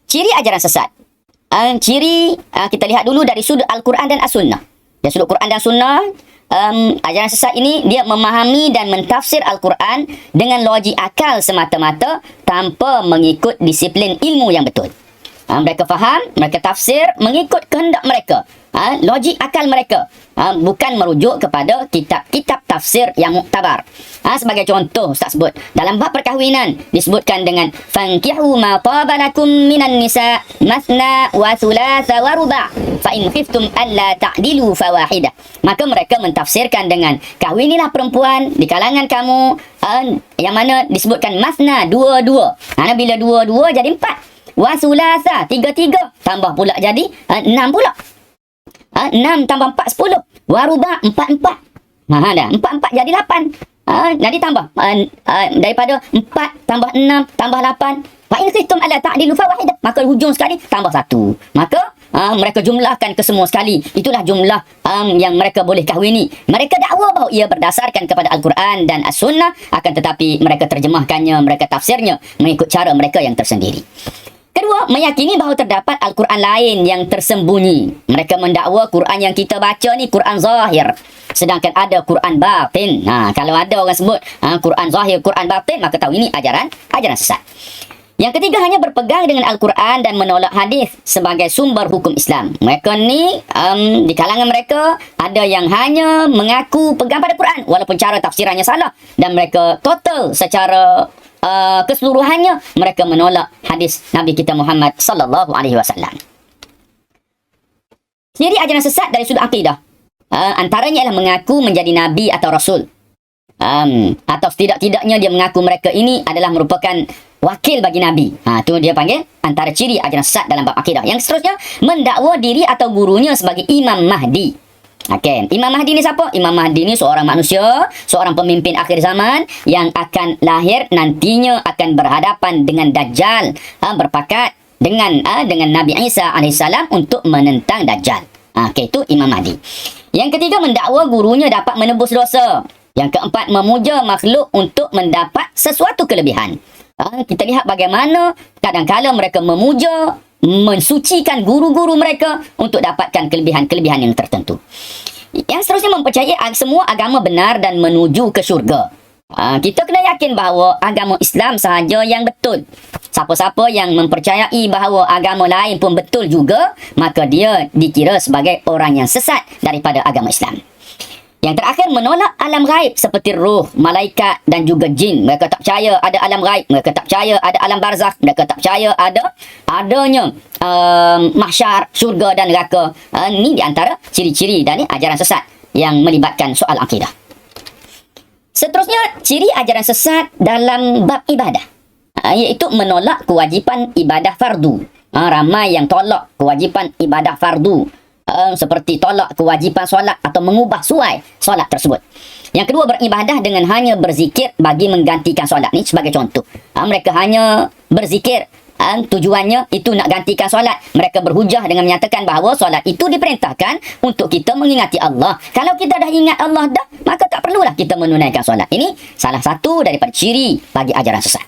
Ciri ajaran sesat. Kita lihat dulu dari sudut Al-Quran dan As-Sunnah. Dari sudut Quran dan Sunnah, ajaran sesat ini dia memahami dan mentafsir Al-Quran dengan logik akal semata-mata tanpa mengikut disiplin ilmu yang betul. Mereka faham, mereka tafsir mengikut kehendak mereka, logik akal mereka, bukan merujuk kepada kitab-kitab tafsir yang muktabar. Sebagai contoh, Ustaz sebut dalam bab perkahwinan disebutkan dengan fankihu ma taba lakum minan nisa mathna wa thulatha wa ruba' fa in khiftum alla ta'dilu fawahidah. Maka mereka mentafsirkan dengan kahwinilah perempuan di kalangan kamu, yang mana disebutkan mathna, dua-dua. Bila dua-dua jadi 4. Wasulasa, 3-3. Tambah pula jadi 6 pula. 6 tambah 4, 10. Waruba, 4-4. Dah. 4-4 jadi 8. Jadi tambah. Daripada 4 tambah 6 tambah 8. Fa in khiftum alla ta'dilu fawahidah. Maka hujung sekali tambah 1. Maka mereka jumlahkan ke semua sekali. Itulah jumlah yang mereka boleh kahwini. Mereka dakwa bahawa ia berdasarkan kepada Al-Quran dan As-Sunnah, akan tetapi mereka terjemahkannya, mereka tafsirnya mengikut cara mereka yang tersendiri. Kedua, meyakini bahawa terdapat Al-Quran lain yang tersembunyi. Mereka mendakwa Quran yang kita baca ni Quran zahir, sedangkan ada Quran batin. Kalau ada orang sebut Quran zahir, Quran batin, maka tahu ini ajaran sesat. Yang ketiga, hanya berpegang dengan Al-Quran dan menolak hadis sebagai sumber hukum Islam. Mereka ni, di kalangan mereka, ada yang hanya mengaku pegang pada Quran, walaupun cara tafsirannya salah. Dan mereka total secara keseluruhannya, mereka menolak hadis Nabi kita Muhammad sallallahu alaihi wasallam. Sendiri ajaran sesat dari sudut akidah. Antaranya ialah mengaku menjadi Nabi atau Rasul. Atau setidak-tidaknya dia mengaku mereka ini adalah merupakan wakil bagi Nabi. Itu dia panggil antara ciri ajaran sesat dalam bab akidah. Yang seterusnya, mendakwa diri atau gurunya sebagai Imam Mahdi. Imam Mahdi ni siapa? Imam Mahdi ni seorang manusia, seorang pemimpin akhir zaman yang akan lahir nantinya, akan berhadapan dengan Dajjal, berpakat dengan Nabi Isa AS untuk menentang Dajjal. Itu Imam Mahdi. Yang ketiga, mendakwa gurunya dapat menebus dosa. Yang keempat, memuja makhluk untuk mendapat sesuatu kelebihan. Kita lihat bagaimana kadang-kala mereka memuja, mensucikan guru-guru mereka untuk dapatkan kelebihan-kelebihan yang tertentu. Yang seterusnya, mempercayai semua agama benar dan menuju ke syurga. Kita kena yakin bahawa agama Islam sahaja yang betul. Siapa-siapa yang mempercayai bahawa agama lain pun betul juga, maka dia dikira sebagai orang yang sesat daripada agama Islam. Yang terakhir, menolak alam gaib seperti roh, malaikat dan juga jin. Mereka tak percaya ada alam gaib. Mereka tak percaya ada alam barzakh. Mereka tak percaya adanya mahsyar, syurga dan neraka. Ini di antara ciri-ciri dari ajaran sesat yang melibatkan soal akidah. Seterusnya, ciri ajaran sesat dalam bab ibadah, iaitu menolak kewajipan ibadah fardu. Ramai yang tolak kewajipan ibadah fardu, seperti tolak kewajipan solat atau mengubah suai solat tersebut. Yang kedua, beribadah dengan hanya berzikir bagi menggantikan solat. Ni sebagai contoh. Mereka hanya berzikir, tujuannya itu nak gantikan solat. Mereka berhujah dengan menyatakan bahawa solat itu diperintahkan untuk kita mengingati Allah. Kalau kita dah ingat Allah dah, maka tak perlulah kita menunaikan solat. Ini salah satu daripada ciri bagi ajaran sesat.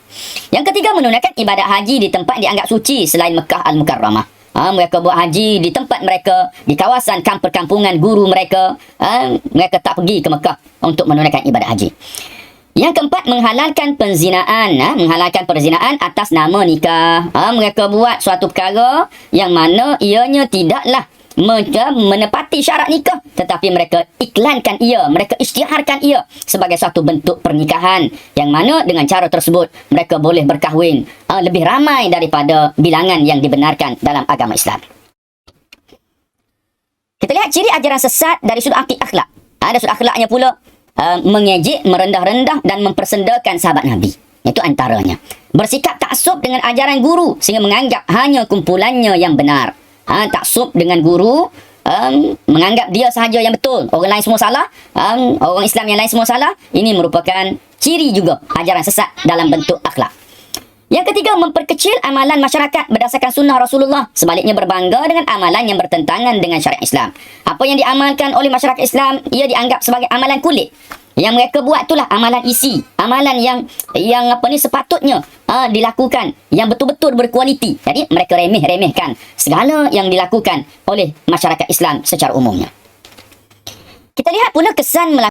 Yang ketiga, menunaikan ibadat haji di tempat dianggap suci selain Mekah Al-Mukarramah. Mereka buat haji di tempat mereka, di kawasan perkampungan guru mereka. Mereka tak pergi ke Mekah untuk menunaikan ibadat haji. Yang keempat, menghalalkan penzinaan. Menghalalkan perzinaan atas nama nikah. Mereka buat suatu perkara yang mana ianya tidaklah menepati syarat nikah, tetapi mereka iklankan ia, mereka isytiharkan ia sebagai satu bentuk pernikahan, yang mana dengan cara tersebut mereka boleh berkahwin lebih ramai daripada bilangan yang dibenarkan dalam agama Islam. Kita lihat ciri ajaran sesat dari sudut akhlak. Ada sudut akhlaknya pula, mengejek, merendah-rendah dan mempersendakan sahabat Nabi. Itu antaranya. Bersikap taksub dengan ajaran guru sehingga menganggap hanya kumpulannya yang benar. Taksub dengan guru, menganggap dia sahaja yang betul, orang lain semua salah, orang Islam yang lain semua salah. Ini merupakan ciri juga ajaran sesat dalam bentuk akhlak. Yang ketiga, memperkecil amalan masyarakat berdasarkan sunnah Rasulullah. Sebaliknya, berbangga dengan amalan yang bertentangan dengan syariat Islam. Apa yang diamalkan oleh masyarakat Islam, ia dianggap sebagai amalan kulit Yang mereka buat itulah amalan isi, amalan yang apa ni sepatutnya dilakukan, yang betul-betul berkualiti. Jadi mereka remehkan segala yang dilakukan oleh masyarakat Islam secara umumnya. Kita lihat pula kesan